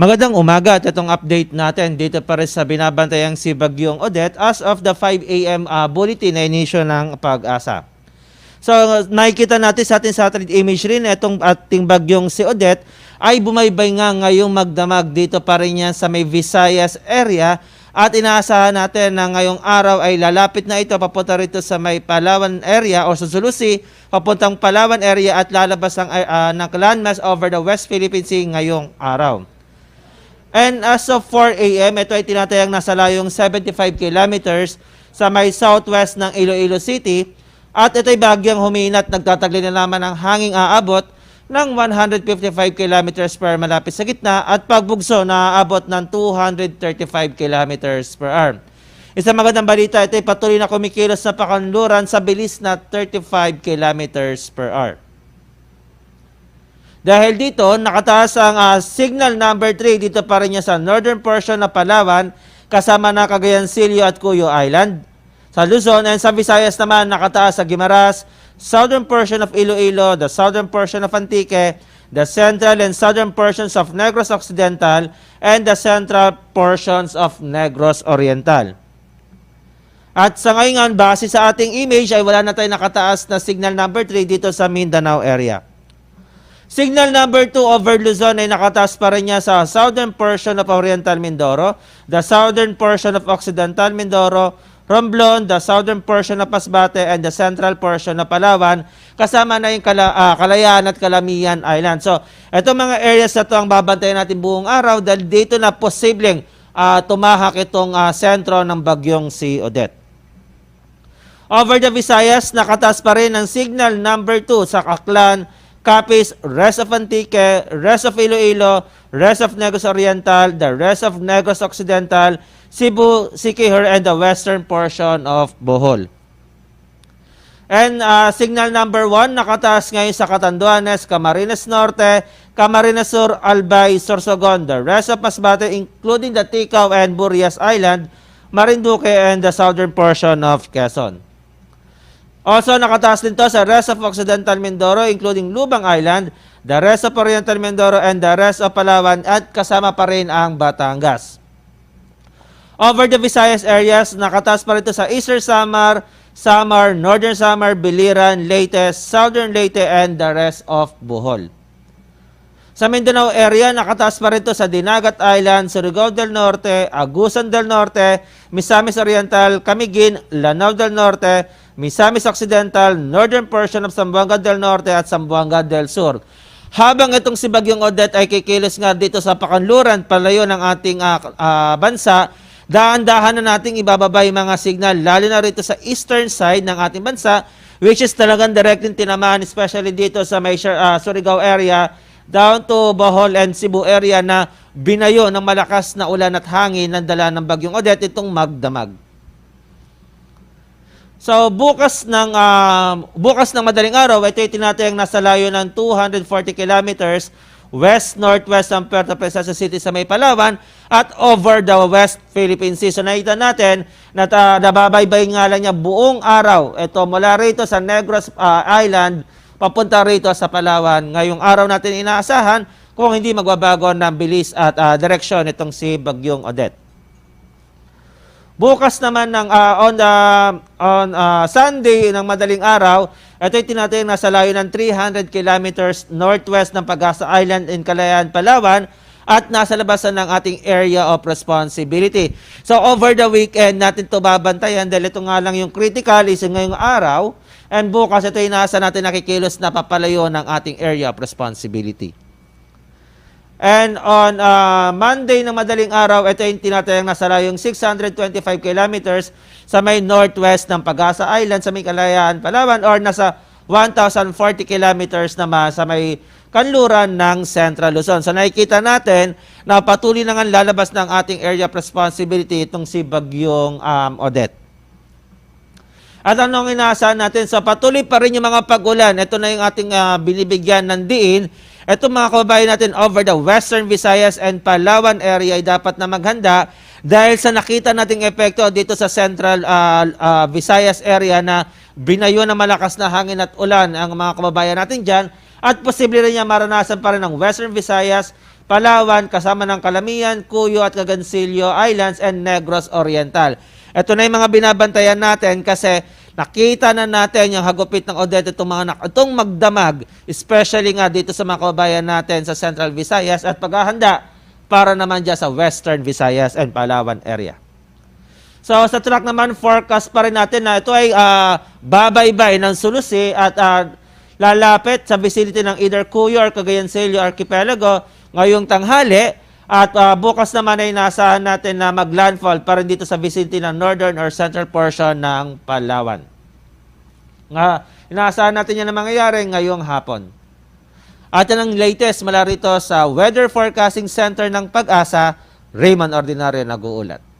Magandang umaga at itong update natin dito pa rin sa binabantayang si Bagyong Odette as of the 5 a.m. Bulletin na inisyo ng Pag-asa. So nakikita natin sa ating satellite imagery na itong ating bagyong si Odette ay bumaybay nga ngayong magdamag dito pa rin yan sa may Visayas area at inaasahan natin na ngayong araw ay lalapit na ito papunta rito sa may Palawan area o sa Sulusi papuntang Palawan area at lalabas ng landmass over the West Philippine Sea ngayong araw. And as of 4 a.m., ito ay tinatayang nasa layong 75 kilometers sa may southwest ng Iloilo City. At ito ay bagyang huminat, nagtatagli na naman ang hanging aabot ng 155 kilometers per malapit sa gitna at pagbugso na aabot ng 235 kilometers per hour. Isang magandang balita, ito ay patuloy na kumikilos sa pakanluran sa bilis na 35 kilometers per hour. Dahil dito, nakataas ang signal number 3 dito pa rin niya sa northern portion ng Palawan kasama na Cagayan, Silio at Cuyo Island. Sa Luzon and sa Visayas naman nakataas sa Guimaras, southern portion of Iloilo, the southern portion of Antique, the central and southern portions of Negros Occidental, and the central portions of Negros Oriental. At sa ngayon, base sa ating image ay wala na tayong nakataas na signal number 3 dito sa Mindanao area. Signal number 2 over Luzon ay nakataas pa rin niya sa southern portion of Oriental Mindoro, the southern portion of Occidental Mindoro, Romblon, the southern portion of Masbate, and the central portion of Palawan, kasama na yung Kalayaan at Calamian Island. So, itong mga areas na ito ang babantayan natin buong araw dahil dito na posibleng tumahak itong sentro ng bagyong si Odette. Over the Visayas, nakataas pa rin ang signal number 2 sa Aklan, Capiz, rest of Antique, rest of Iloilo, rest of Negros Oriental, the rest of Negros Occidental, Cebu, Siquijor, and the western portion of Bohol. And signal number 1, nakataas ngayon sa Catanduanes, Camarines Norte, Camarines Sur, Albay, Sorsogon, the rest of Masbate, including the Ticao and Burias Island, Marinduque, and the southern portion of Quezon. Also, nakataas din to sa rest of Occidental Mindoro, including Lubang Island, the rest of Oriental Mindoro, and the rest of Palawan, at kasama pa rin ang Batangas. Over the Visayas areas, nakataas pa rin to sa Eastern Samar, Samar, Northern Samar, Biliran, Leyte, Southern Leyte, and the rest of Bohol. Sa Mindanao area, nakataas pa rin to sa Dinagat Island, Surigao del Norte, Agusan del Norte, Misamis Oriental, Camiguin, Lanao del Norte, Misamis Occidental, northern portion of Zamboanga del Norte at Zamboanga del Sur. Habang itong si Bagyong Odette ay kikilos nga dito sa pakanluran, palayo ng ating bansa, dahan-dahan na nating ibababa yung mga signal, lalo na rito sa eastern side ng ating bansa, which is talagang directly tinamaan, especially dito sa may Surigao area, down to Bohol and Cebu area na binayo ng malakas na ulan at hangin ng dala ng Bagyong Odette itong magdamag. So bukas ng madaling araw, ito ay tinatayang nasa layo ng 240 kilometers west-northwest ng Puerto Princesa City sa may Palawan at over the West Philippine Sea. So nakita natin na nababaybay nga lang niya buong araw. Ito mula rito sa Negros Island, papunta rito sa Palawan. Ngayong araw natin inaasahan kung hindi magbabago ng bilis at direksyon itong si Bagyong Odette. Bukas naman on Sunday ng madaling araw, ito ay tinatayang nasa layo ng 300 kilometers northwest ng Pag-asa Island in Kalayaan, Palawan at nasa labasan ng ating area of responsibility. So over the weekend natin ito babantayan dahil ito nga lang yung critical is ngayong araw and bukas ito ay nasa natin nakikilos na papalayo ng ating area of responsibility. And on Monday ng madaling araw, ito yung tinatayang nasa layong 625 kilometers sa may northwest ng Pag-asa Island sa may Kalayaan, Palawan or nasa 1,040 kilometers naman sa may kanluran ng Central Luzon. So nakikita natin na patuloy na nga lalabas ng ating area of responsibility itong si Bagyong Odette. At anong inaasahan natin? So patuloy pa rin yung mga pag-ulan. Ito na yung ating binibigyan ng diin. Ito mga kababayan natin over the Western Visayas and Palawan area ay dapat na maghanda dahil sa nakita nating epekto dito sa Central Visayas area na binayo na malakas na hangin at ulan ang mga kababayan natin dyan at posible rin niya maranasan pa rin ng Western Visayas, Palawan, kasama ng Calamian, Cuyo at Cagancillo Islands and Negros Oriental. Ito na yung mga binabantayan natin kasi nakita na natin yung hagupit ng Odette itong magdamag, especially nga dito sa mga kababayan natin sa Central Visayas at paghahanda para naman dyan sa Western Visayas and Palawan area. So sa track naman, forecast pa rin natin na ito ay babaybay ng Sulusi at lalapit sa vicinity ng either Cuyo or Cagayancillo Archipelago ngayong tanghali. At bukas naman ay naasahan natin na maglandfall pa rin dito sa vicinity ng northern or central portion ng Palawan. Inaasahan natin yan na mangyayari ngayong hapon. At yan ang latest mula rito sa Weather Forecasting Center ng Pag-asa, Raymond Ordinario nag-uulat.